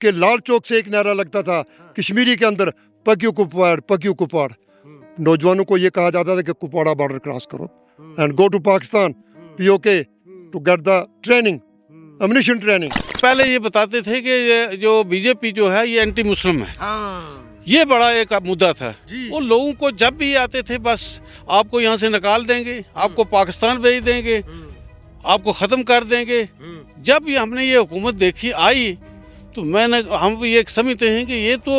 कि लाल चौक से एक नारा लगता था कश्मीरी के अंदर पक्यू कुपवाड़। नौजवानों को ये कहा जाता था कि कुपवाड़ा बॉर्डर क्रॉस करो and go to Pakistan POK to get the training, ammunition training. पहले ये बताते थे कि ये जो बीजेपी जो है ये एंटी मुस्लिम है। ये बड़ा एक मुद्दा था। वो लोगों को जब भी आते थे बस आपको यहाँ से निकाल देंगे, आपको पाकिस्तान भेज देंगे, आपको ख़त्म कर देंगे। जब ये हमने ये हुकूमत देखी आई तो हम ये समझते हैं कि ये तो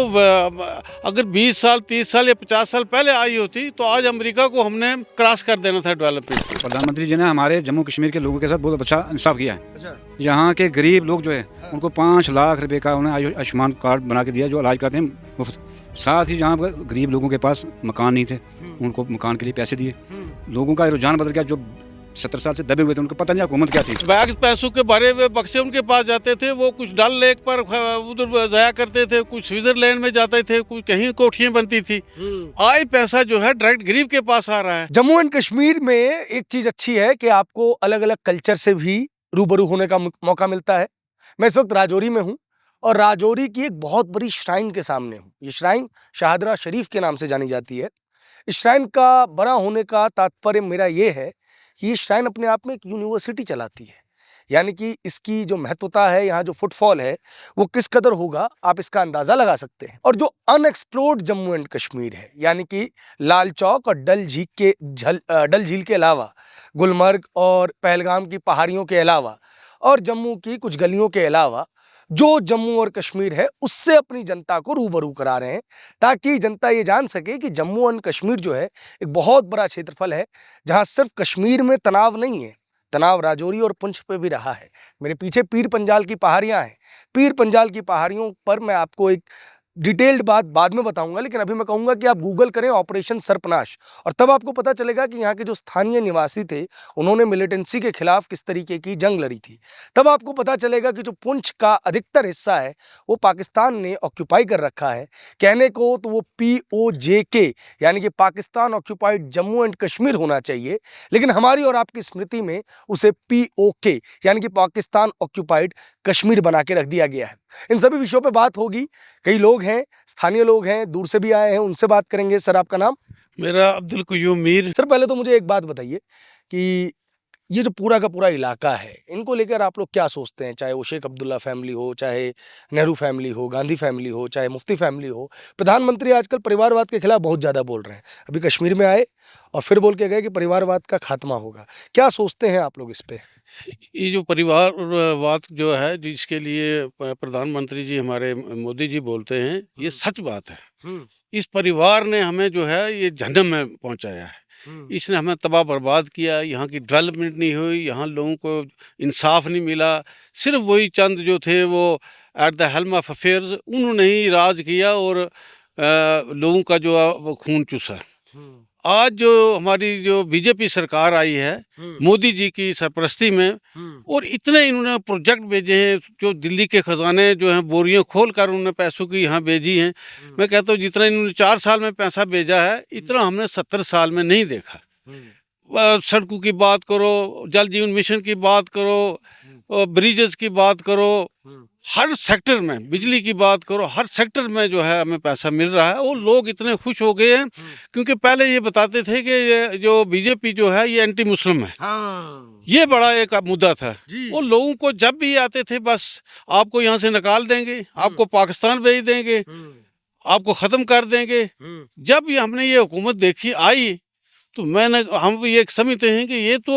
अगर 20 साल 30 साल या 50 साल पहले आई होती तो आज अमेरिका को हमने क्रॉस कर देना था डेवलपमेंट। प्रधानमंत्री जी ने हमारे जम्मू कश्मीर के लोगों के साथ बहुत अच्छा इंसाफ किया है। यहाँ के गरीब लोग जो है उनको 5 लाख रुपए का उन्हें आयुष्मान कार्ड बना के दिया जो इलाज करते हैं मुफ्त। साथ ही जहाँ पर गरीब लोगों के पास मकान नहीं थे उनको मकान के लिए पैसे दिए। लोगों का रुझान बदल गया। जो 70 साल से दबे हुए थे उनको पता नहीं हुकूमत क्या थी। बैग पैसों के भरे हुए बक्से उनके पास जाते थे। वो कुछ डल लेक पर उधर जाया करते थे, कुछ स्विट्जरलैंड में जाते थे, कुछ कहीं कोठियां बनती थी। आज पैसा जो है डायरेक्ट गरीब के पास आ रहा है। जम्मू एंड कश्मीर में एक चीज अच्छी है कि आपको अलग अलग कल्चर से भी रूबरू होने का मौका मिलता है। मैं इस वक्त राजौरी में हूँ और राजौरी की एक बहुत बड़ी श्राइन के सामने हूँ। ये श्राइन शाहदरा शरीफ के नाम से जानी जाती है। इस श्राइन का बड़ा होने का तात्पर्य मेरा ये है कि ये श्राइन अपने आप में एक यूनिवर्सिटी चलाती है। यानी कि इसकी जो महत्वता है, यहाँ जो फुटफॉल है वो किस कदर होगा आप इसका अंदाज़ा लगा सकते हैं। और जो अनएक्सप्लोर्ड जम्मू एंड कश्मीर है, यानी कि लाल चौक और डल झील के अलावा गुलमर्ग और पहलगाम की पहाड़ियों के अलावा और जम्मू की कुछ गलियों के अलावा जो जम्मू और कश्मीर है उससे अपनी जनता को रूबरू करा रहे हैं, ताकि जनता ये जान सके कि जम्मू एंड कश्मीर जो है एक बहुत बड़ा क्षेत्रफल है जहां सिर्फ कश्मीर में तनाव नहीं है, तनाव राजौरी और पुंछ पे भी रहा है। मेरे पीछे पीर पंजाल की पहाड़ियां हैं। पीर पंजाल की पहाड़ियों पर मैं आपको एक डिटेल्ड बात बाद में बताऊंगा, लेकिन अभी मैं कहूंगा कि आप गूगल करें ऑपरेशन सर्पनाश और तब आपको पता चलेगा कि यहाँ के जो स्थानीय निवासी थे उन्होंने मिलिटेंसी के खिलाफ किस तरीके की जंग लड़ी थी। तब आपको पता चलेगा कि जो पुंछ का अधिकतर हिस्सा है वो पाकिस्तान ने ऑक्यूपाई कर रखा है। कहने को तो वो POJK यानी कि पाकिस्तान ऑक्यूपाइड जम्मू एंड कश्मीर होना चाहिए, लेकिन हमारी और आपकी स्मृति में उसे POK यानी कि पाकिस्तान ऑक्यूपाइड कश्मीर बना के रख दिया गया है। इन सभी विषयों पे बात होगी। कई लोग हैं, स्थानीय लोग हैं, दूर से भी आए हैं, उनसे बात करेंगे। सर आपका नाम? मेरा अब्दुल कयूम मीर। सर पहले तो मुझे एक बात बताइए कि ये जो पूरा का पूरा इलाका है इनको लेकर आप लोग क्या सोचते हैं? चाहे वो शेख अब्दुल्ला फैमिली हो, चाहे नेहरू फैमिली हो, गांधी फैमिली हो, चाहे मुफ्ती फैमिली हो। प्रधानमंत्री आजकल परिवारवाद के खिलाफ बहुत ज़्यादा बोल रहे हैं। अभी कश्मीर में आए और फिर बोल के गए कि परिवारवाद का खात्मा होगा। क्या सोचते हैं आप लोग इस पे? ये जो परिवारवाद जो है जिसके लिए प्रधानमंत्री जी हमारे मोदी जी बोलते हैं, ये सच बात है। इस परिवार ने हमें जो है ये जहन्नम में पहुंचाया है। इसने हमें तबाह बर्बाद किया। यहाँ की डेवलपमेंट नहीं हुई, यहाँ लोगों को इंसाफ नहीं मिला। सिर्फ वही चंद जो थे वो at the helm of affairs उन्होंने ही राज किया और लोगों का जो वो खून चूसा। आज जो हमारी जो बीजेपी सरकार आई है मोदी जी की सरपरस्ती में, और इतने इन्होंने प्रोजेक्ट भेजे हैं जो दिल्ली के खजाने जो हैं बोरियां खोल कर उन्होंने पैसों की यहाँ भेजी हैं। मैं कहता हूँ जितना इन्होंने 4 साल में पैसा भेजा है इतना हमने 70 साल में नहीं देखा। सड़कों की बात करो, जल जीवन मिशन की बात करो, ब्रिजेस की बात करो, हर सेक्टर में बिजली की बात करो, हर सेक्टर में जो है हमें पैसा मिल रहा है। और लोग इतने खुश हो गए हैं क्योंकि पहले ये बताते थे कि ये जो बीजेपी जो है ये एंटी मुस्लिम है। ये बड़ा एक मुद्दा था। वो लोगों को जब भी आते थे बस आपको यहाँ से निकाल देंगे, आपको पाकिस्तान भेज देंगे, आपको ख़त्म कर देंगे। जब ये हमने ये हुकूमत देखी आई तो हम ये समझते हैं कि ये तो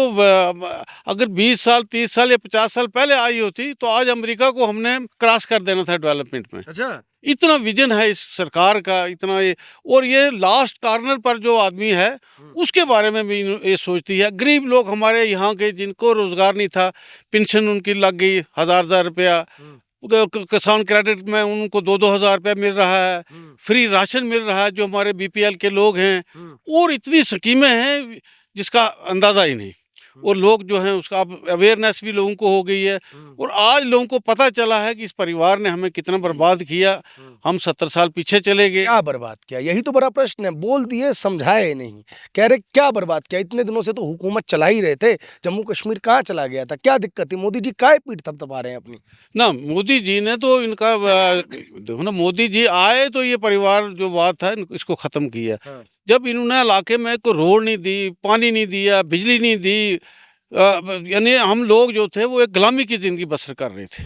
अगर 20 साल 30 साल या 50 साल पहले आई होती तो आज अमेरिका को हमने क्रॉस कर देना था डेवलपमेंट में। अच्छा, इतना विजन है इस सरकार का, इतना ये। और ये लास्ट कॉर्नर पर जो आदमी है उसके बारे में भी ये सोचती है। गरीब लोग हमारे यहाँ के जिनको रोजगार नहीं था, पेंशन उनकी लग गई 1000 रुपया, किसान क्रेडिट में उनको 2-2 हज़ार रुपया मिल रहा है, फ्री राशन मिल रहा है जो हमारे BPL के लोग हैं, और इतनी स्कीमें हैं जिसका अंदाज़ा ही नहीं। और लोग जो हैं उसका अब अवेयरनेस भी लोगों को हो गई है। और आज लोगों को पता चला है कि इस परिवार ने हमें कितना बर्बाद किया, हम 70 साल पीछे चले गए। क्या बर्बाद किया, यही तो बड़ा प्रश्न है। बोल दिए, समझाए नहीं, कह रहे क्या बर्बाद किया। इतने दिनों से तो हुकूमत चला ही रहे थे, जम्मू कश्मीर कहाँ चला गया था, क्या दिक्कत थी? मोदी जी काय पीठ थपथपा रहे हैं अपनी? ना मोदी जी ने तो इनका देखो ना, मोदी जी आए तो ये परिवार जो बात है इसको ख़त्म किया। जब इन्होंने इलाके में कोई रोड नहीं दी, पानी नहीं दिया, बिजली नहीं दी, यानी हम लोग जो थे वो एक गुलामी की ज़िंदगी बसर कर रहे थे।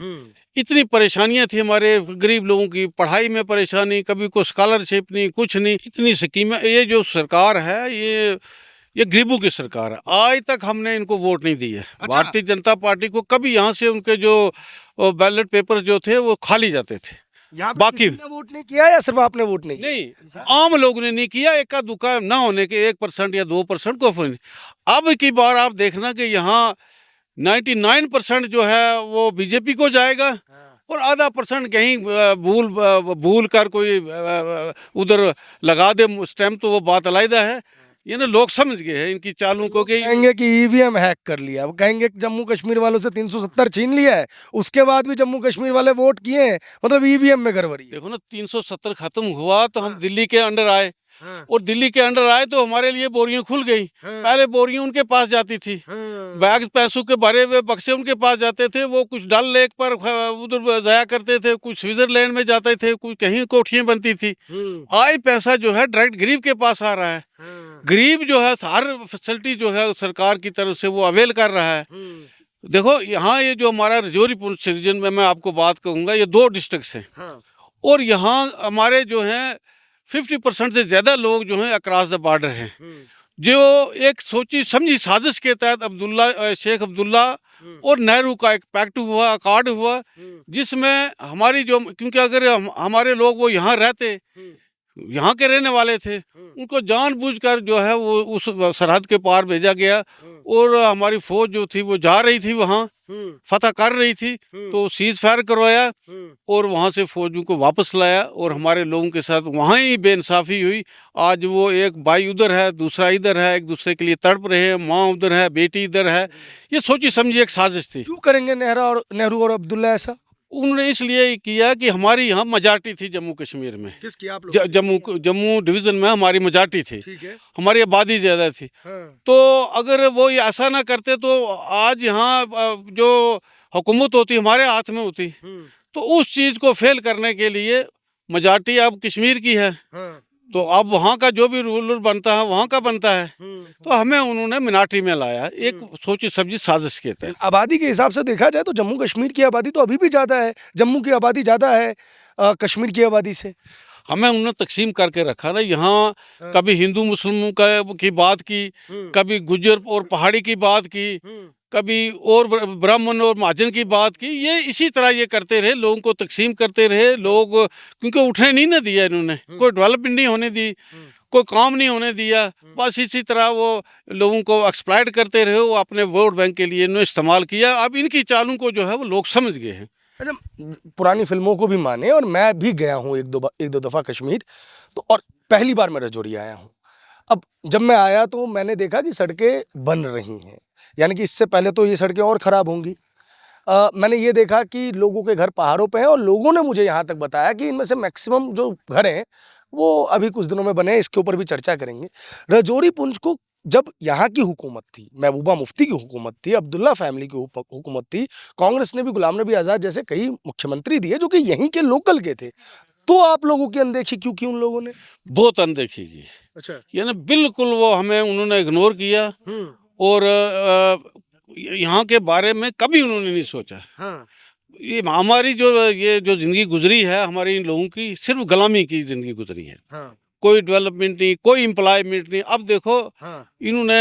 इतनी परेशानियां थी हमारे गरीब लोगों की, पढ़ाई में परेशानी, कभी कोई स्कॉलरशिप नहीं, कुछ नहीं, इतनी स्कीमें। ये जो सरकार है ये गरीबों की सरकार है। आज तक हमने इनको वोट नहीं दिया। भारतीय जनता पार्टी को कभी यहाँ से उनके जो बैलेट पेपर जो थे वो खाली जाते थे। बाकी वोट नहीं किया या सिर्फ आपने वोट नहीं किया? नहीं, आम लोगों ने नहीं किया। एका दुका ना होने के 1% या 2% को फर्क नहीं। अब की बार आप देखना कि यहाँ 99% जो है वो बीजेपी को जाएगा और आधा % कहीं भूल कर कोई उधर लगा दे स्टैम्प, तो वो बात अलग है। ये ना लोग समझ गए हैं इनकी चालों को कि कहेंगे कि ईवीएम हैक कर लिया, वो कहेंगे कि जम्मू कश्मीर वालों से 370 छीन लिया है, उसके बाद भी जम्मू कश्मीर वाले वोट किए हैं, मतलब ईवीएम में गड़बड़ी है। देखो ना, 370 खत्म हुआ तो हम दिल्ली के अंडर आए, और दिल्ली के अंडर आए तो हमारे लिए बोरियां खुल गई। पहले बोरियां उनके पास जाती थी, बैग पैसों के भरे हुए बक्से उनके पास जाते थे, वो कुछ डल लेक पर उधर जाया करते थे, कुछ स्विट्जरलैंड में जाते थे, कुछ कहीं कोठियां बनती थी। आज पैसा जो है डायरेक्ट गरीब के पास आ रहा है। गरीब जो है हर फैसिलिटी जो है सरकार की तरफ से वो अवेल कर रहा है। देखो यहाँ ये जो हमारा राजौरी पुंछ रीजन में मैं आपको बात कहूँगा, ये 2 डिस्ट्रिक्ट हैं, और यहाँ हमारे जो हैं 50% से ज़्यादा लोग जो हैं अक्रॉस द बॉर्डर हैं। जो एक सोची समझी साजिश के तहत शेख अब्दुल्ला और नेहरू का एक पैक्ट हुआ, अकॉर्ड हुआ, जिसमें हमारी जो, क्योंकि अगर हमारे लोग वो यहाँ रहते, यहाँ के रहने वाले थे, उनको जानबूझकर जो है वो उस सरहद के पार भेजा गया, और हमारी फौज जो थी वो जा रही थी वहाँ, फतह कर रही थी, तो सीज फायर करवाया और वहाँ से फौजों को वापस लाया, और हमारे लोगों के साथ वहाँ ही बेइंसाफ़ी हुई। आज वो एक भाई उधर है, दूसरा इधर है, एक दूसरे के लिए तड़प रहे हैं, माँ उधर है, बेटी इधर है। ये सोची समझी एक साजिश थी। क्यों करेंगे नेहरू और अब्दुल्ला ऐसा? उन्होंने इसलिए किया कि हमारी यहाँ मेजॉरिटी थी जम्मू कश्मीर में। किसकी? आप लोग? जम्मू डिवीज़न में हमारी मेजॉरिटी थी, ठीक है। हमारी आबादी ज़्यादा थी। तो अगर वो ये ऐसा ना करते तो आज यहाँ जो हुकूमत होती हमारे हाथ में होती। तो उस चीज़ को फेल करने के लिए मेजॉरिटी अब कश्मीर की है, तो अब वहाँ का जो भी रूलर बनता है वहाँ का बनता है, तो हमें उन्होंने मिनाटी में लाया, एक सोची समझी साजिश के तहत। आबादी के हिसाब से देखा जाए तो जम्मू कश्मीर की आबादी तो अभी भी ज़्यादा है, जम्मू की आबादी ज़्यादा है कश्मीर की आबादी से। हमें उन्होंने तकसीम करके रखा ना, यहाँ कभी हिंदू मुस्लिमों की बात की, कभी गुज्जर और पहाड़ी की बात की, कभी और ब्राह्मण और महाजन की बात की। ये इसी तरह ये करते रहे, लोगों को तकसीम करते रहे। लोग क्योंकि उठने नहीं ना दिया इन्होंने, कोई डेवलपमेंट नहीं होने दी, कोई काम नहीं होने दिया, बस इसी तरह वो लोगों को एक्सप्लॉइट करते रहे, वो अपने वोट बैंक के लिए इन्होंने इस्तेमाल किया। अब इनकी चालों को जो है वो लोग समझ गए हैं। अच्छा, पुरानी फिल्मों को भी माने, और मैं भी गया हूँ एक दो दफ़ा कश्मीर, तो और पहली बार मैं राजौरी आया हूँ। अब जब मैं आया तो मैंने देखा कि सड़कें बन रही हैं, यानी कि इससे पहले तो ये सड़कें और ख़राब होंगी। मैंने ये देखा कि लोगों के घर पहाड़ों पे हैं, और लोगों ने मुझे यहाँ तक बताया कि इनमें से मैक्सिमम जो घर हैं वो अभी कुछ दिनों में बने हैं। इसके ऊपर भी चर्चा करेंगे। राजौरी पुंछ को जब यहाँ की हुकूमत थी, महबूबा मुफ्ती की हुकूमत थी, अब्दुल्ला फैमिली की हुकूमत थी, कांग्रेस ने भी गुलाम नबी आज़ाद जैसे कई मुख्यमंत्री दिए जो कि यहीं के लोकल के थे, तो आप लोगों की अनदेखी क्यों की उन लोगों ने? बहुत अनदेखी की। अच्छा। यानी बिल्कुल वो हमें उन्होंने इग्नोर किया, और यहाँ के बारे में कभी उन्होंने नहीं सोचा। ये हमारी ये जो ज़िंदगी गुजरी है हमारी इन लोगों की, सिर्फ गुलामी की ज़िंदगी गुजरी है। कोई डेवलपमेंट नहीं, कोई एम्प्लॉयमेंट नहीं। अब देखो इन्होंने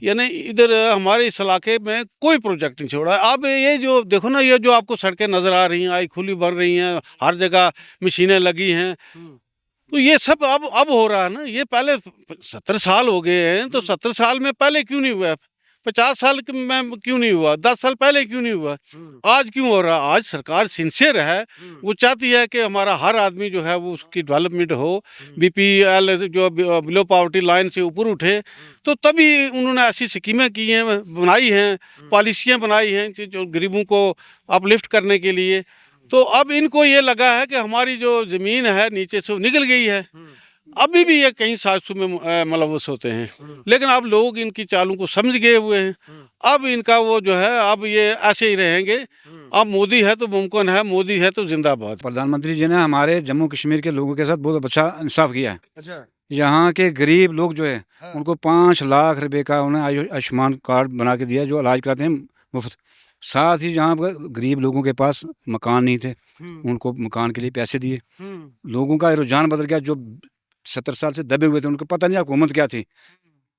यानी इधर हमारे इस इलाके में कोई प्रोजेक्ट नहीं छोड़ा। अब ये जो देखो ना, ये जो आपको सड़कें नज़र आ रही हैं, आई खुली बन रही हैं, हर जगह मशीनें लगी हैं, तो ये सब अब हो रहा है ना। ये पहले 70 साल हो गए हैं, तो 70 साल में पहले क्यों नहीं हुआ? 50 साल में क्यों नहीं हुआ, 10 साल पहले क्यों नहीं हुआ, आज क्यों हो रहा। आज सरकार सिंसियर है, वो चाहती है कि हमारा हर आदमी जो है वो उसकी डेवलपमेंट हो, BPL जो बिलो पॉवर्टी लाइन से ऊपर उठे, तो तभी उन्होंने ऐसी स्कीमें की हैं, बनाई हैं, पॉलिसियाँ बनाई हैं जो गरीबों को अपलिफ्ट करने के लिए। तो अब इनको ये लगा है कि हमारी जो ज़मीन है नीचे से वो निकल गई है। अभी भी ये कहीं साजिशों में मुलव्वस होते हैं, लेकिन अब लोग इनकी चालों को समझ गए हुए हैं। अब इनका वो जो है अब ये ऐसे ही रहेंगे। अब मोदी है तो मुमकिन है, मोदी है तो जिंदाबाद। प्रधानमंत्री जी ने हमारे जम्मू कश्मीर के लोगों के साथ बहुत अच्छा इंसाफ किया है। अच्छा। यहाँ के गरीब लोग जो है उनको 5 लाख रुपए का उन्हें आयुष्मान कार्ड बना के दिया, जो इलाज कराते हैं मुफ्त। साथ ही जहाँ पर गरीब लोगों के पास मकान नहीं थे, उनको मकान के लिए पैसे दिए। लोगों का रुझान बदल गया, जो 70 साल से दबे हुए थे, उनको पता नहीं हुकूमत क्या थी।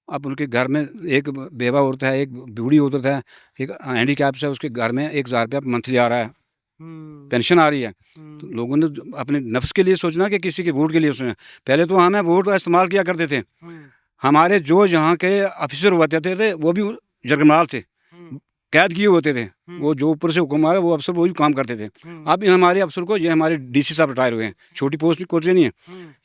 अब उनके घर में एक बेवा औरत है, एक बूढ़ी औरत है, एक हैंडीकैप है, उसके घर में 1000 रुपया मंथली आ रहा है, पेंशन आ रही है। तो लोगों ने अपने नफ्स के लिए सोचना कि किसी के वोट के लिए सोचना। पहले तो हमें वोट का इस्तेमाल किया करते थे, हमारे जो यहाँ के ऑफिसर होते थे वो भी जरगमाल थे, कैद किए होते थे। वो जो ऊपर से हुक्म आया वो अफसर वही काम करते थे। अब इन हमारे अफसर को, ये हमारे DC साहब रिटायर हुए हैं, छोटी पोस्ट की कोर्स नहीं है,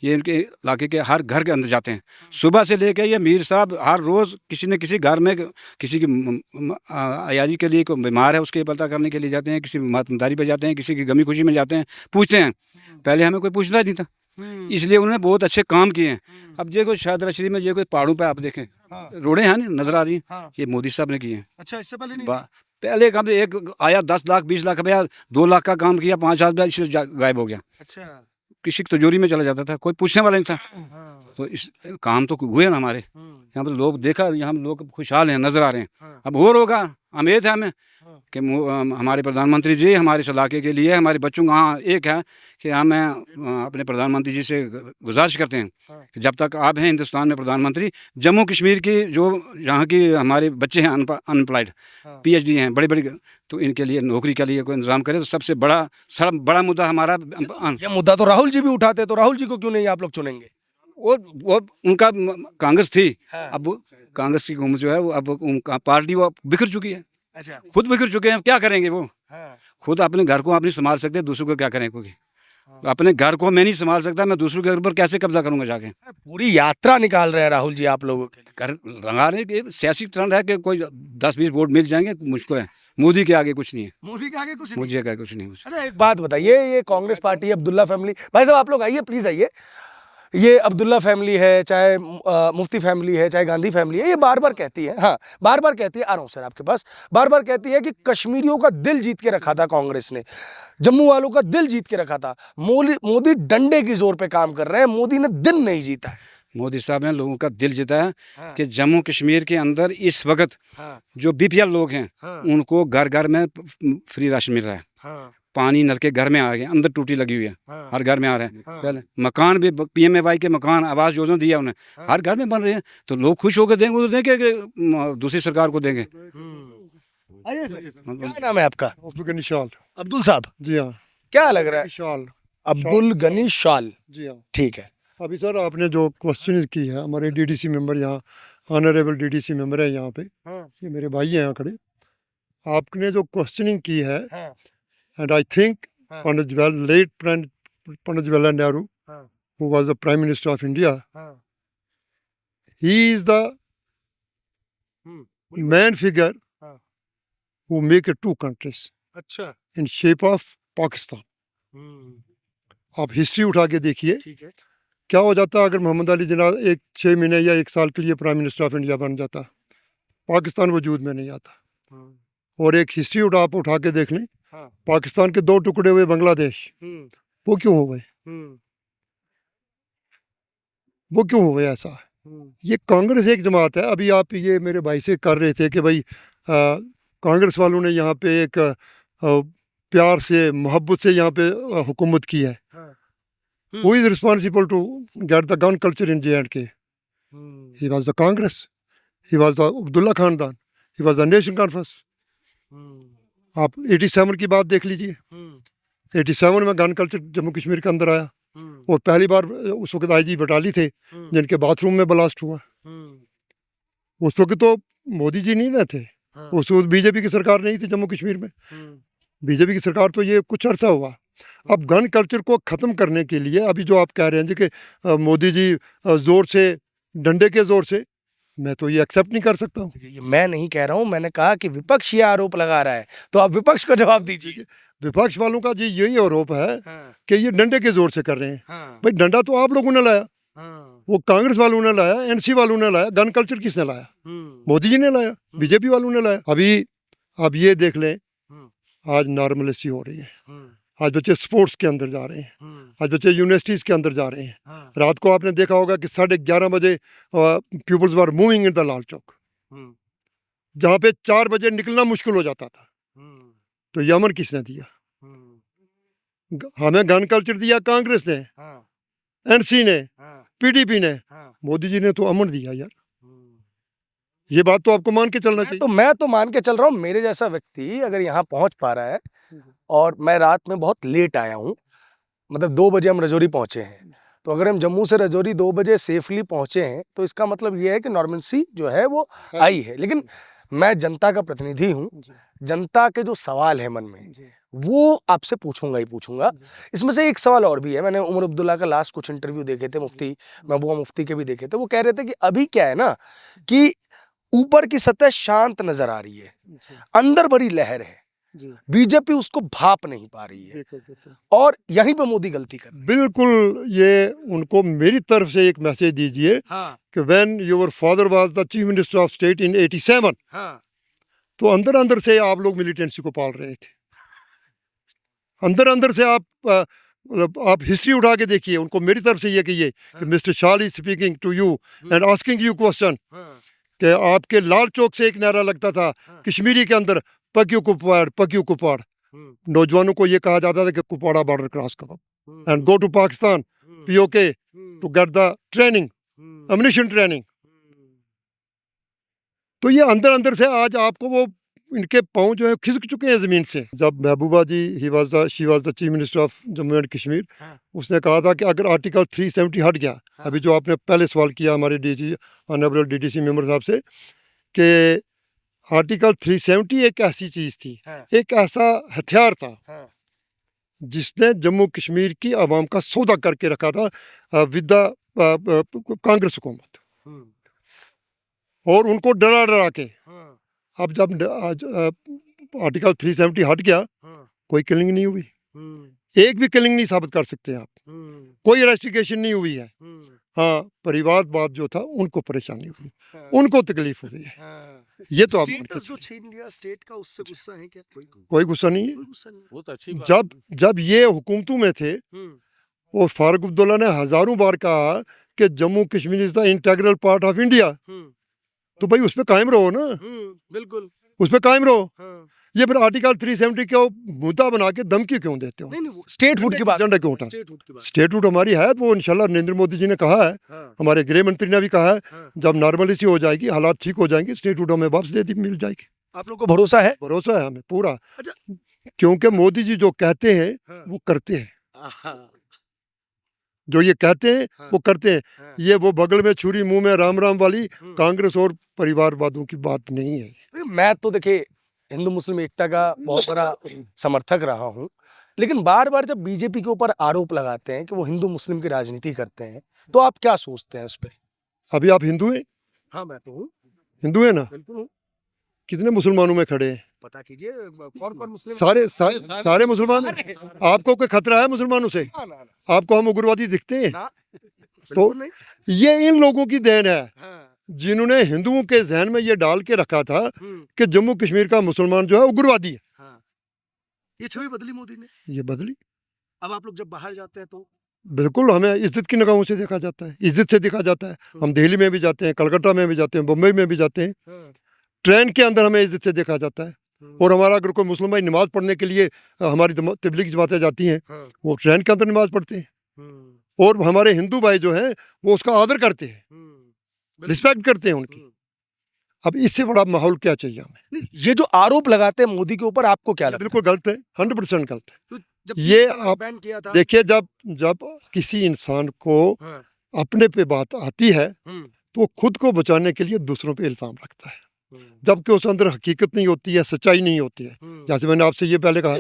ये इनके इलाके के हर घर के अंदर जाते हैं। सुबह से लेकर ये मीर साहब हर रोज़ किसी न किसी घर में किसी की अयाजी के लिए कोई बीमार है उसके पता करने के लिए जाते हैं, किसी मातमदारी पर जाते हैं, किसी की गमी खुशी में जाते हैं, पूछते हैं। पहले हमें कोई पूछता नहीं था, इसलिए उन्होंने बहुत अच्छे काम किए हैं। अब ये कोई शाहदरा शरीफ में, ये कोई पहाड़ों पे आप देखें रोडें हैं नहीं नजर आ रही हैं, ये मोदी साहब ने किए हैं। अच्छा, इससे पहले नहीं? पहले काम एक आया 10 लाख 20 लाख रुपया, 2 लाख का काम किया, 5,000 रुपया इससे गायब हो गया। अच्छा। किसी की तिजोरी में चला जाता था, कोई पूछने वाला नहीं था। तो इस काम तो हुए ना हमारे यहाँ पर, लोग देखा, यहाँ लोग खुशहाल हैं, नजर आ रहे हैं। अब और होगा, उम्मीद है हमें कि हमारे प्रधानमंत्री जी हमारे इस इलाके के लिए, हमारे बच्चों का हाँ एक है कि हमें अपने प्रधानमंत्री जी से गुजारिश करते हैं कि जब तक आप हैं हिंदुस्तान में प्रधानमंत्री, जम्मू कश्मीर की जो यहाँ की हमारे बच्चे हैं अनएम्प्लॉयड, PhD हैं बड़े बड़े, तो इनके लिए नौकरी के लिए कोई इंतजाम करें। तो सबसे बड़ा मुद्दा हमारा ये मुद्दा तो राहुल जी भी उठाते, तो राहुल जी को क्यों नहीं आप लोग चुनेंगे? वो उनका कांग्रेस थी, अब कांग्रेस की हुकूमत जो है वो अब उनका पार्टी वो बिखर चुकी है। अच्छा। खुद बिखर चुके हैं, क्या करेंगे वो? खुद अपने घर को आप नहीं संभाल सकते, दूसरों को क्या करें? क्योंकि अपने घर को मैं नहीं संभाल सकता, मैं दूसरों के घर पर कैसे कब्जा करूंगा जाके? पूरी यात्रा निकाल रहे हैं राहुल जी आप लोगों के। कर रंगा रहे कि सियासी ट्रेंड है कि कोई 10-20 वोट मिल जाएंगे, मुझको है। मोदी के आगे कुछ नहीं है, मोदी के आगे कुछ नहीं। मोदी के आगे कुछ नहीं है। अच्छा, एक बात बताइए, ये कांग्रेस पार्टी, अब्दुल्ला फैमिली, भाई साहब आप लोग आइए, प्लीज आइए। ये अब्दुल्ला फैमिली है, चाहे मुफ्ती फैमिली है, चाहे गांधी फैमिली है, ये बार बार कहती है, हाँ बार बार कहती है, आ रहा हूँ सर आपके पास, बार बार कहती है कि कश्मीरियों का दिल जीत के रखा था कांग्रेस ने, जम्मू वालों का दिल जीत के रखा था। मोदी डंडे की जोर पे काम कर रहे हैं, मोदी ने दिल नहीं जीता है। मोदी साहब ने लोगों का दिल जीता है कि जम्मू कश्मीर के अंदर इस वक्त जो BPL लोग हैं उनको घर घर में फ्री राशन मिल रहा है, पानी नल के घर में आ गए, अंदर टूटी लगी हुई है, हर घर में आ रहे हैं। पहले मकान भी PMAY के मकान आवास योजना दिया उन्हें, हर घर में बन रहे हैं। तो लोग खुश होकर देंगे, तो देंगे कि दूसरी सरकार को देंगे। क्या नाम है आपका? अब्दुल गनी शाल। अब्दुल साहब जी हाँ। क्या लग रहा है? शाल। अब्दुल गनी शाल, जी हाँ। ठीक है। अभी सर आपने जो क्वेश्चन की है, हमारे DDC मेंबर यहाँ, ऑनरेबल DDC मेंबर है यहाँ पे, ये मेरे भाई हैं यहाँ खड़े, आपने जो क्वेश्चनिंग की है, and I think late Pandit Jawaharlal Nehru, who was the Prime Minister of India, he is the main figure who make two countries अच्छा, in shape of Pakistan. आप हिस्ट्री उठा के देखिए, ठीक है। क्या हो जाता अगर मोहम्मद अली जिन्ना 6 महीने या 1 साल के लिए प्राइम मिनिस्टर ऑफ इंडिया बन जाता, पाकिस्तान वजूद में नहीं आता। और एक हिस्ट्री आप उठा के देख लें, पाकिस्तान के 2 टुकड़े हुए बांग्लादेश, वो क्यों हो गए? वो क्यों हो गए ऐसा? ये कांग्रेस एक जमात है। अभी आप ये मेरे भाई से कर रहे थे कि भाई कांग्रेस वालों ने यहाँ पे एक प्यार से मोहब्बत से यहाँ पे हुकूमत की है। Who is responsible to get the gun culture in J&K? He was the Congress. He was the Abdullah Khandan. He was the Nation Conference. आप 87 की बात देख लीजिए, 87 में गन कल्चर जम्मू कश्मीर के अंदर आया, और पहली बार उस वक्त IG बटाली थे जिनके बाथरूम में ब्लास्ट हुआ। उस वक्त तो मोदी जी नहीं ना थे, हाँ। उस बीजेपी की सरकार नहीं थी जम्मू कश्मीर में। बीजेपी की सरकार तो ये कुछ अरसा हुआ। अब गन कल्चर को ख़त्म करने के लिए अभी जो आप कह रहे हैं जी कि मोदी जी ज़ोर से, डंडे के ज़ोर से, मैं तो ये एक्सेप्ट नहीं कर सकता हूँ। ये मैं नहीं कह रहा हूं, मैंने कहा कि विपक्ष ये आरोप लगा रहा है, तो आप विपक्ष को जवाब दीजिए। विपक्ष वालों का जी यही आरोप है हाँ, कि ये डंडे के ज़ोर से कर रहे हैं। हाँ, भाई डंडा तो आप लोगों ने लाया, हाँ, वो कांग्रेस वालों ने लाया, एनसी वालों ने लाया। गन कल्चर किसने लाया? मोदी जी ने लाया, बीजेपी वालों ने लाया। अभी अब ये देख लें, आज नॉर्मलिसी हो रही है, आज बच्चे स्पोर्ट्स के अंदर जा रहे हैं, आज बच्चे यूनिवर्सिटीज़ के अंदर जा रहे हैं। हाँ, रात को आपने देखा होगा कि 11:30 बजे peoples were moving in the Lal Chowk, जहाँ पे 4 बजे निकलना मुश्किल हो जाता था। तो ये अमन किसने दिया? हमें गन कल्चर दिया कांग्रेस ने, एनसी ने, पीडीपी ने। मोदी जी ने तो अमन दिया यार। ये बात तो आपको मान के चलना चाहिए। मैं तो मान के चल रहा हूँ, मेरे जैसा व्यक्ति अगर यहाँ पहुंच पा रहा है, और मैं रात में बहुत लेट आया हूँ, मतलब 2 बजे हम रजौरी पहुंचे हैं, तो अगर हम जम्मू से रजौरी 2 बजे सेफली पहुंचे हैं, तो इसका मतलब ये है कि नॉर्मलसी जो है वो आई है। लेकिन मैं जनता का प्रतिनिधि हूँ, जनता के जो सवाल है मन में, वो आपसे पूछूंगा ही पूछूंगा। इसमें से एक सवाल और भी है, मैंने उमर अब्दुल्ला का लास्ट कुछ इंटरव्यू देखे थे, मुफ्ती महबूबा मुफ्ती के भी देखे थे। वो कह रहे थे कि अभी क्या है ना कि ऊपर की सतह शांत नजर आ रही है, अंदर बड़ी लहर है, बीजेपी उसको भाप नहीं पा रही है, और यहीं पे मोदी गलती कर रहे हैं। बिल्कुल, ये उनको मेरी तरफ से एक मैसेज दीजिए कि when your father was the chief minister of state in 87, तो अंदर अंदर से आप लोग मिलिटेंसी को पाल रहे थे। अंदर अंदर से आप हिस्ट्री उठा के देखिए। उनको मेरी तरफ से ये कहिए कि mister Shah is speaking to you and asking you question, कि आपके लाल चौक से एक नारा लगता था कश्मीरी के अंदर, पक्यू कुपवाड़। नौजवानों को ये कहा जाता था कि कुपवाड़ा बॉर्डर क्रॉस करो and go to Pakistan, POK, to get the training, ammunition training. तो ये अंदर अंदर से आज आपको वो इनके पाँव जो है खिसक चुके हैं ज़मीन से। जब Mehbooba ji she was the chief minister of Jammu and Kashmir, उसने कहा था कि अगर आर्टिकल 370 हट गया, अभी जो आपने पहले सवाल किया हमारे डीसी ऑनरेबल डीडीसी मेंबर साहब से, कि आर्टिकल 370 एक ऐसी चीज़ थी, एक ऐसा हथियार था जिसने जम्मू कश्मीर की आवाम का सौदा करके रखा था विद द कांग्रेस हुकूमत, और उनको डरा डरा के। अब जब आर्टिकल 370 हट गया, कोई किलिंग नहीं हुई, एक भी किलिंग नहीं साबित कर सकते आप, कोई इन्वेस्टिगेशन नहीं हुई है। हाँ, परिवारवाद जो था उनको परेशानी हुई, उनको तकलीफ हुई है। ये तो आप जो छीन लिया स्टेट का, उससे गुस्सा है क्या? कोई गुस्सा नहीं है। बहुत अच्छी बात। जब ये हुकूमतों में थे, वो फारूक अब्दुल्ला ने हजारों बार कहा कि Jammu Kashmir is the integral part of India, तो भाई उस पर कायम रहो ना, बिल्कुल उस पर कायम रहो। ये फिर आर्टिकल 370 को मुद्दा बना के धमकी क्यों देते हो? नहीं, स्टेटहुड की बात, झंडा क्यों उठा? स्टेटहुड हमारी है, वो इंशाल्लाह नरेंद्र मोदी जी ने कहा है, हमारे गृह मंत्री ने भी कहा है, जब नॉर्मलिसी हो जाएगी, हालात ठीक हो जाएंगे, स्टेटहुड हमें वापस मिल जाएगी। आप लोग को भरोसा है? भरोसा है हमें पूरा। अच्छा। क्योंकि मोदी जी जो कहते हैं वो करते हैं, जो ये कहते हैं वो करते हैं। ये वो बगल में छुरी मुंह में राम राम वाली कांग्रेस और परिवारवादों की बात नहीं है। मैं तो देखिए हिंदू मुस्लिम एकता का बहुत बड़ा समर्थक रहा हूँ, लेकिन बार बार जब बीजेपी के ऊपर आरोप लगाते हैं कि वो हिंदू मुस्लिम की राजनीति करते हैं, तो आप क्या सोचते हैं उस पर? अभी आप हिंदू हैं? हाँ, मैं तो हूँ। हिंदू है ना? बिल्कुल हूँ। कितने मुसलमानों में खड़े हैं? पता कीजिए कौन कौन मुस्लिम। सारे मुसलमान हैं। आपको कोई खतरा है मुसलमानों से? आपको हम उग्रवादी दिखते हैं? तो ये इन लोगों की देन है जिन्होंने हिंदुओं के जहन में ये डाल के रखा था कि जम्मू कश्मीर का मुसलमान जो है उग्रवादी है। ये छवि बदली मोदी ने, ये बदली। अब आप लोग जब बाहर जाते हैं तो बिल्कुल हमें इज्जत की निगाहों से देखा जाता है, इज्जत से देखा जाता है। हम दिल्ली में भी जाते हैं, कलकत्ता में भी जाते हैं, मुंबई में भी जाते हैं, ट्रेन के अंदर हमें इज्जत से देखा जाता है। और हमारा अगर कोई मुसलमान नमाज पढ़ने के लिए हमारी तबलीग जमातें जाती हैं, वो ट्रेन के अंदर नमाज पढ़ते हैं। और हमारे हिंदू भाई जो हैं वो उसका आदर करते हैं, रिस्पेक्ट करते हैं उनकी। अब इससे बड़ा माहौल क्या चाहिए हमें? ये जो आरोप लगाते हैं मोदी के ऊपर, आपको क्या लगता है? बिल्कुल गलत है, 100% गलत है। तो ये आप देखिए, जब किसी इंसान को अपने पे बात आती है तो वो खुद को बचाने के लिए दूसरों पे इल्जाम रखता है। जबकि उस अंदर हकीकत नहीं होती है, सच्चाई नहीं होती है। जैसे मैंने आपसे ये पहले कहा,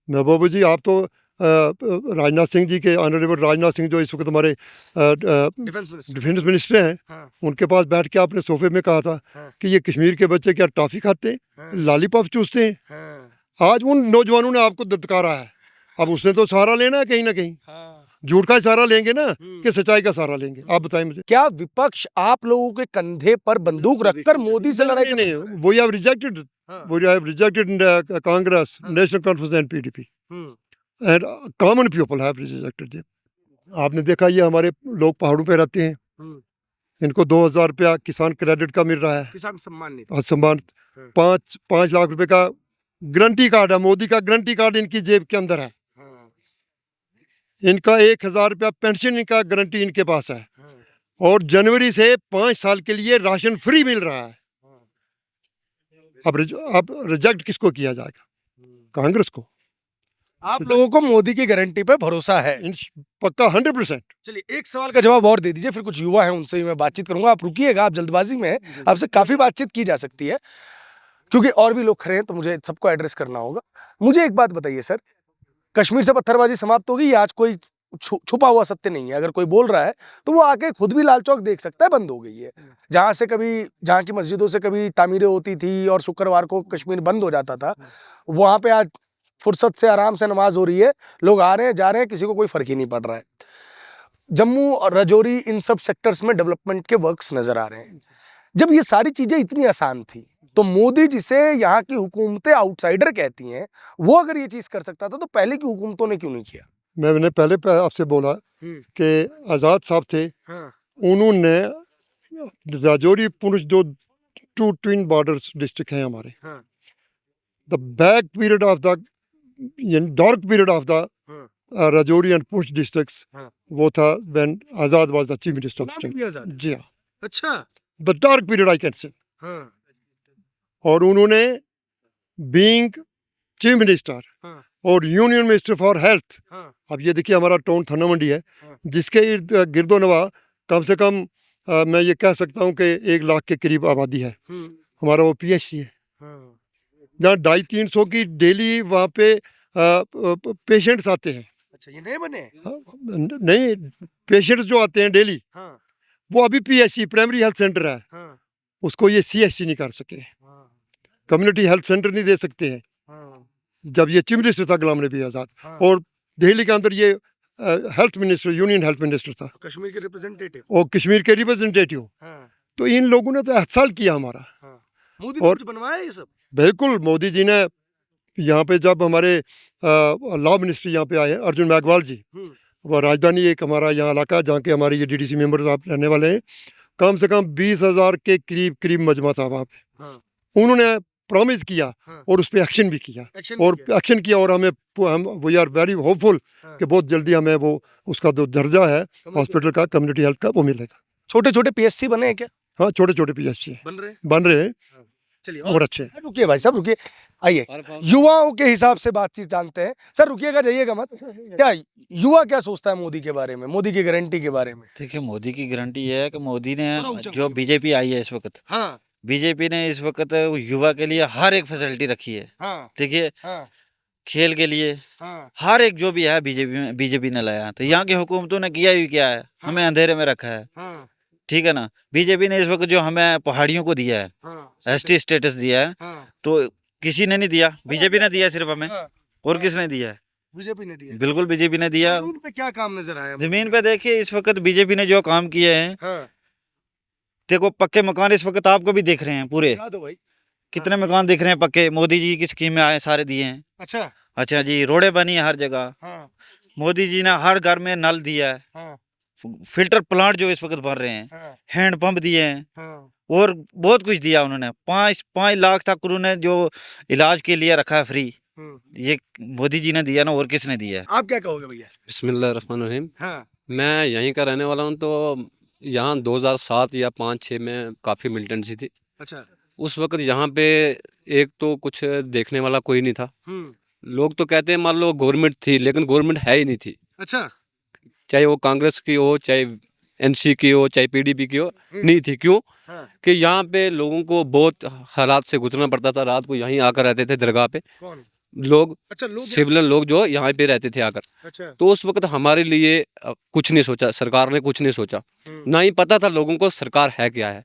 महबूब जी आप तो राजनाथ सिंह जी के, ऑनरेबल राजनाथ सिंह जो इस वक्त हमारे डिफेंस मिनिस्टर हैं, उनके पास बैठ के आपने सोफे में कहा था कि ये कश्मीर के बच्चे क्या टॉफी खाते हैं, लॉलीपॉप चूसते हैं। आज उन नौजवानों ने आपको दुत्कारा है, अब उसने तो सहारा लेना है कहीं ना कहीं। झूठ का सहारा लेंगे ना कि सच्चाई का सहारा लेंगे? आप बताएं मुझे। क्या विपक्ष आप लोगों के कंधे पर बंदूक रखकर मोदी से लड़ाई नहीं, वो हैव रिजेक्टेड, वो have rejected Congress, national conference and PDP and common people have rejected them. आपने देखा ये हमारे लोग पहाड़ों पे रहते हैं, इनको 2000 रुपया किसान क्रेडिट का मिल रहा है, किसान सम्मान निधि, और सम्मान 5 लाख रुपए का गारंटी कार्ड है, मोदी का गारंटी कार्ड इनकी जेब के अंदर है। इनका 1000 रुपया पेंशन का गारंटी इनके पास है, और जनवरी से 5 साल के लिए राशन फ्री मिल रहा है। अब रिजेक्ट किसको किया जाएगा? कांग्रेस को। आप लोगों को मोदी की गारंटी पे भरोसा है? पक्का 100%। चलिए एक सवाल का जवाब और दे दीजिए, फिर कुछ युवा हैं उनसे भी मैं बातचीत करूंगा। आप रुकिएगा, आप जल्दबाजी में हैं, आपसे काफी बातचीत की जा सकती है क्योंकि और भी लोग खड़े हैं, तो मुझे सबको एड्रेस करना होगा। मुझे एक बात बताइए सर, कश्मीर से पत्थरबाजी समाप्त होगी? आज कोई छुपा हुआ सत्य नहीं है, अगर कोई बोल रहा है तो वो आके खुद भी लाल चौक देख सकता है, बंद हो गई है। जहाँ की मस्जिदों से कभी तामीरें होती थी और शुक्रवार को कश्मीर बंद हो जाता था, वहां पे आज फुर्सत से आराम से नमाज हो रही है, लोग आ रहे हैं जा रहे हैं, किसी को कोई फर्क ही नहीं पड़ रहा है। जम्मू और राजौरी, इन सब सेक्टर्स में डेवलपमेंट के वर्क्स नजर आ रहे हैं। जब ये सारी चीजें इतनी आसान थी, तो मोदी जिसे यहाँ की हुकूमतें आउटसाइडर कहती हैं, वो अगर ये चीज कर सकता था तो पहले की हुकूमतों ने क्यों नहीं किया? मैंने पहले आपसे बोला कि आज़ाद साहब थे, उन्होंने राजौरी, पुंछ, जो 2 ट्विन बॉर्डर्स डिस्ट्रिक्ट हैं हमारे, the back period of the dark period of the Rajouri and Poonch districts, वो था when Azad was the chief minister of state. जी हाँ, अच्छा, the dark period I can say. और उन्होंने बीइंग चीफ मिनिस्टर और यूनियन मिनिस्टर फॉर हेल्थ, अब ये देखिए हमारा टाउन थाना मंडी है, जिसके इर्द गिरदो नवा कम से कम मैं ये कह सकता हूँ कि 1 लाख के करीब आबादी है। हमारा वो PHC है, जहाँ 250-300 की डेली वहाँ पे पेशेंट्स आते हैं। अच्छा, ये नए बने? नहीं, पेशेंट्स जो आते हैं डेली, वो अभी PHC प्राइमरी हेल्थ सेंटर है, उसको ये CHC नहीं कर सके, कम्युनिटी हेल्थ सेंटर नहीं दे सकते हैं। जब ये चीफ मिनिस्टर था गुलाम नबी आज़ाद, और दिल्ली के अंदर ये health minister, union health minister था, कश्मीर के रिप्रेजेंटेटिव, और कश्मीर के रिप्रेजेंटेटिव। तो इन लोगों ने तो 8 साल किया हमारा। मोदी ने कुछ बनवाया ये सब? बिल्कुल, मोदी जी ने यहाँ पे, जब हमारे लॉ मिनिस्टर यहाँ पे आए हैं, अर्जुन मेघवाल जी, वो राजधानी एक हमारा यहाँ इलाका जहाँ के हमारे ये DDC मेंबर आप रहने वाले हैं, कम से कम 20,000 के करीब मजमा था वहाँ पे। उन्होंने प्रॉमिस किया और उस पर एक्शन भी किया, एक्शन किया, और हम वी आर वेरी होपफुल कि बहुत जल्दी हमें वो उसका जो दर्जा है हॉस्पिटल का, कम्युनिटी हेल्थ का, वो मिलेगा। छोटे छोटे PSC बने हैं क्या? हाँ, छोटे छोटे PSC बन रहे हैं। चलिए और अच्छे। रुकिए भाई साहब, रुकिए, आइए युवाओं के हिसाब से बातचीत जानते हैं। सर रुकिएगा, जाइएगा मत। क्या युवा क्या सोचता है मोदी के बारे में, मोदी की गारंटी के बारे में? देखिए, मोदी की गारंटी ये है कि मोदी ने, जो बीजेपी आई है इस वक्त, बीजेपी ने इस वक्त युवा के लिए हर एक फैसिलिटी रखी है। देखिए, खेल के लिए हर एक जो भी है बीजेपी ने लाया। तो यहाँ की हुकूमतों ने किया ही क्या है, हमें अंधेरे में रखा है। ठीक है ना। बीजेपी ने इस वक्त जो हमें पहाड़ियों को दिया है, ST स्टेटस दिया है, तो किसी ने नहीं दिया, बीजेपी ने दिया सिर्फ हमें। और किसने दिया है? बीजेपी ने दिया। बिल्कुल बीजेपी ने दिया। जमीन पे क्या काम नजर आया? जमीन पे देखिए इस वक्त बीजेपी ने जो काम किए हैं, देखो पक्के मकान इस वक्त आपको भी दिख रहे हैं पूरे। कितने मकान दिख रहे हैं पक्के, मोदी जी की स्कीम में आए सारे दिए हैं। अच्छा जी, रोडें बनी है हर जगह, मोदी जी ने हर घर में नल दिया है, फिल्टर प्लांट जो इस वक्त बन रहे हैं, हैंड पंप दिए हैं, और बहुत कुछ दिया उन्होंने। 5 लाख तक उन्होंने जो इलाज के लिए रखा है फ्री, ये मोदी जी ने दिया ना, और किसने दिया है? आप क्या कहोगे भैया? बिस्मिल्लाहिर्रहमानिर्रहीम। मैं यहीं का रहने वाला हूँ। तो यहाँ 2007 या 5-6 में काफ़ी मिलिटेंसी थी। अच्छा। उस वक्त यहाँ पे एक तो कुछ देखने वाला कोई नहीं था। लोग तो कहते हैं मान लो गवर्नमेंट थी, लेकिन गवर्नमेंट है ही नहीं थी। अच्छा। चाहे वो कांग्रेस की हो चाहे एनसी की हो चाहे पीडीपी की हो नहीं थी। क्यों? कि यहाँ पे लोगों को बहुत हालात से गुजरना पड़ता था। रात को यहीं आकर रहते थे दरगाह पे कौन? लोग, अच्छा, लोग सिविलियन लोग जो यहाँ पे रहते थे आकर। अच्छा। तो उस वक्त हमारे लिए कुछ नहीं सोचा, सरकार ने कुछ नहीं सोचा, ना ही पता था लोगों को सरकार है क्या है।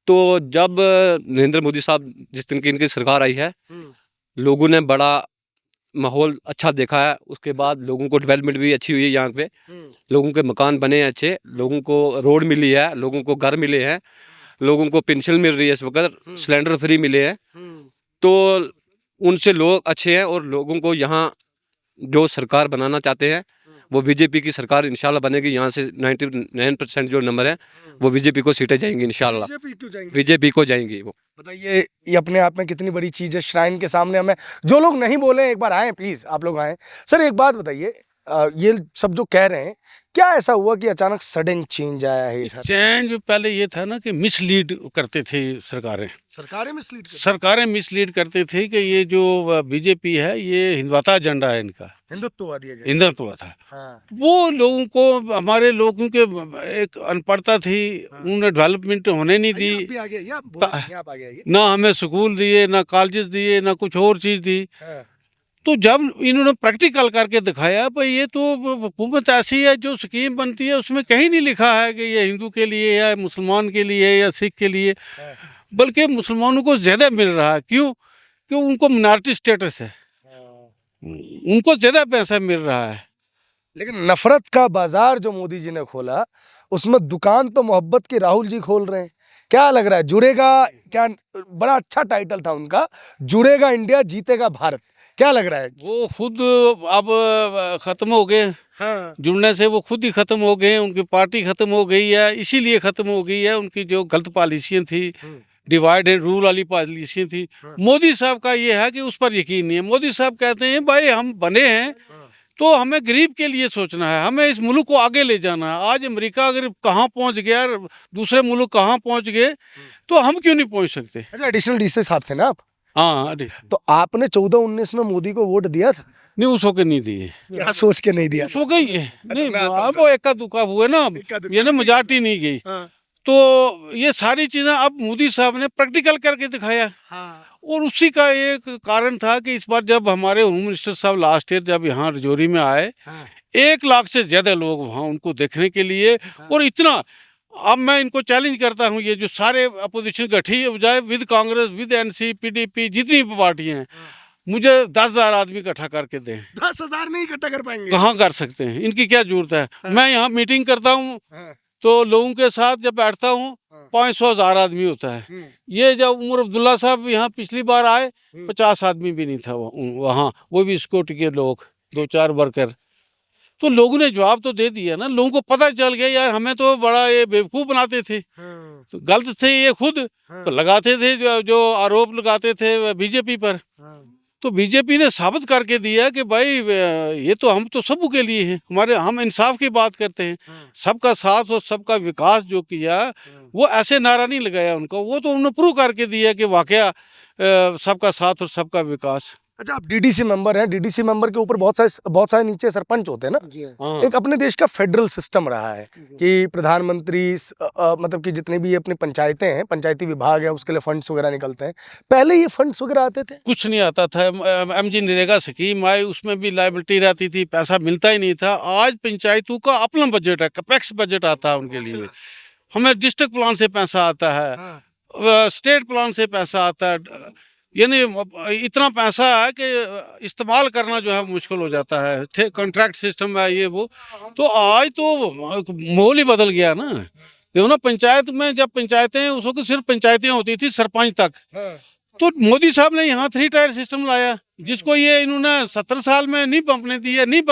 तो जब नरेंद्र मोदी साहब जिस दिन की इनकी सरकार आई है, लोगों ने बड़ा माहौल अच्छा देखा है। उसके बाद लोगों को डेवलपमेंट भी अच्छी हुई है। यहाँ पे लोगों के मकान बने हैं अच्छे, लोगों को रोड मिली है, लोगों को घर मिले हैं, लोगों को पेंशन मिल रही है, इस वक्त सिलेंडर फ्री मिले हैं। तो उनसे लोग अच्छे हैं और लोगों को यहाँ जो सरकार बनाना चाहते हैं वो बीजेपी की सरकार इंशाल्लाह बनेगी। यहाँ से 99% जो नंबर है वो बीजेपी को सीटें जाएंगी इंशाल्लाह। बीजेपी को जाएंगी वो। बताइए, ये अपने आप में कितनी बड़ी चीज़ है। श्राइन के सामने हमें, जो लोग नहीं बोले एक बार आए प्लीज़, आप लोग आए। सर एक बात बताइए, ये सब जो कह रहे हैं, क्या ऐसा हुआ कि अचानक सडन चेंज आया है? सर चेंज पहले ये था ना कि मिसलीड करते थे सरकारें सरकारें मिसलीड करते थे कि ये जो बीजेपी है ये हिंदुत्व एजेंडा है, इनका हिंदुत्व था। वो लोगों को, हमारे लोगों के एक अनपढ़ता थी, उन्हें डेवलपमेंट होने नहीं दी, ना हमें स्कूल दिए, ना कॉलेजेस दिए, ना कुछ और चीज़ दी। तो जब इन्होंने प्रैक्टिकल करके दिखाया भाई ये तो हुकूमत ऐसी है, जो स्कीम बनती है उसमें कहीं नहीं लिखा है कि ये हिंदू के लिए या मुसलमान के लिए या सिख के लिए, बल्कि मुसलमानों को ज़्यादा मिल रहा है। क्यों? क्यों? उनको मिनारिटी स्टेटस है, उनको ज़्यादा पैसा मिल रहा है। लेकिन नफरत का बाजार जो मोदी जी ने खोला, उसमें दुकान तो मोहब्बत की राहुल जी खोल रहे हैं। क्या लग रहा है, जुड़ेगा क्या? बड़ा अच्छा टाइटल था उनका, जुड़ेगा इंडिया जीतेगा भारत। क्या लग रहा है? वो खुद अब ख़त्म हो गए। जुड़ने से वो खुद ही ख़त्म हो गए, उनकी पार्टी ख़त्म हो गई है। इसीलिए ख़त्म हो गई है, उनकी जो गलत पॉलिसियाँ थी, डिवाइड एंड रूल वाली पॉलिसियाँ थी। मोदी साहब का ये है कि उस पर यकीन नहीं है। मोदी साहब कहते हैं भाई हम बने हैं तो हमें गरीब के लिए सोचना है, हमें इस मुल्क को आगे ले जाना है। आज अमेरिका अगर कहाँ पहुँच गया, दूसरे मुल्क कहाँ पहुँच गए, तो हम क्यों नहीं पहुँच सकते? अच्छा, एडिशनल डी से साहब थे ना आप? हाँ, तो आपने 14-19 में मोदी को वोट दिया था? नहीं, उस वक्त नहीं दिए। क्या सोच के नहीं दिया? उस वक्त नहीं, अब वो एक्का दुक्का हुए ना, ये ना मेजॉरिटी नहीं गई। तो ये सारी चीज़ें अब मोदी साहब ने प्रैक्टिकल करके दिखाया। और उसी का एक कारण था कि इस बार जब हमारे होम मिनिस्टर साहब लास्ट ईयर जब यहाँ रजौरी में आए, 1 लाख से ज़्यादा लोग वहाँ उनको देखने के लिए। और इतना, अब मैं इनको चैलेंज करता हूँ, ये जो सारे अपोजिशन गठी है, बजाय with Congress, with NC, PDP, जितनी भी पार्टियाँ हैं, मुझे 10,000 आदमी इकट्ठा करके दें। 10,000 नहीं इकट्ठा कर पाएंगे? कहाँ कर सकते हैं, इनकी क्या जरूरत है? मैं यहाँ मीटिंग करता हूँ तो लोगों के साथ जब बैठता हूँ 500,000 आदमी होता है। ये जब उमर अब्दुल्ला साहब यहाँ पिछली बार आए, 50 आदमी भी नहीं था वहाँ, वो भी सिक्योरिटी के लोग, 2-4 वर्कर। तो लोगों ने जवाब तो दे दिया ना, लोगों को पता चल गया यार हमें तो बड़ा ये बेवकूफ़ बनाते थे। तो गलत थे ये खुद, तो लगाते थे जो आरोप लगाते थे बीजेपी पर। तो बीजेपी ने साबित करके दिया कि भाई ये तो हम तो सबों के लिए हैं, हम इंसाफ की बात करते हैं, सबका साथ और सबका विकास जो किया, वो ऐसे नारा नहीं लगाया उनका, वो तो उन्होंने प्रूव करके दिया कि वाकया सबका साथ और सबका विकास। अच्छा, आप डीडीसी मेंबर हैं, डीडीसी मेंबर के ऊपर बहुत सारे नीचे सरपंच होते हैं ना। एक अपने देश का फेडरल सिस्टम रहा है कि प्रधानमंत्री मतलब कि जितने भी अपनी पंचायतें हैं, पंचायती विभाग है, उसके लिए फंड्स वगैरह निकलते हैं। पहले ये फंड्स वगैरह आते थे? कुछ नहीं आता था। MG नरेगा स्कीम आई, उसमें भी लायबिलिटी रहती थी, पैसा मिलता ही नहीं था। आज पंचायतों का अपना बजट है, कैपेक्स बजट आता है उनके लिए। हमें डिस्ट्रिक्ट प्लान से पैसा आता है, स्टेट प्लान से पैसा आता है, यानी इतना पैसा है कि इस्तेमाल करना जो है मुश्किल हो जाता है। कॉन्ट्रैक्ट सिस्टम है ये वो। तो आज तो माहौल ही बदल गया ना। देखो ना, पंचायत में जब पंचायतें, उस वक्त सिर्फ पंचायतें होती थी सरपंच तक। तो मोदी साहब ने यहाँ 3 टायर सिस्टम लाया, जिसको ये इन्होंने 17 साल में नहीं बनने दिया, नहीं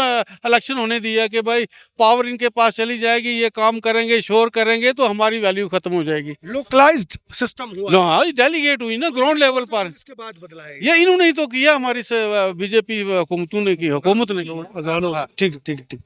इलेक्शन होने दिया कि भाई पावर इनके पास चली जाएगी, ये काम करेंगे, शोर करेंगे तो हमारी वैल्यू खत्म हो जाएगी। लोकलाइज्ड सिस्टम हुआ। हाँ, डेलीगेट हुई ना ग्राउंड लेवल पर। इसके बाद बदला है ये इन्होंने ही तो किया, हमारी बीजेपी हुकूमत ने की। ठीक।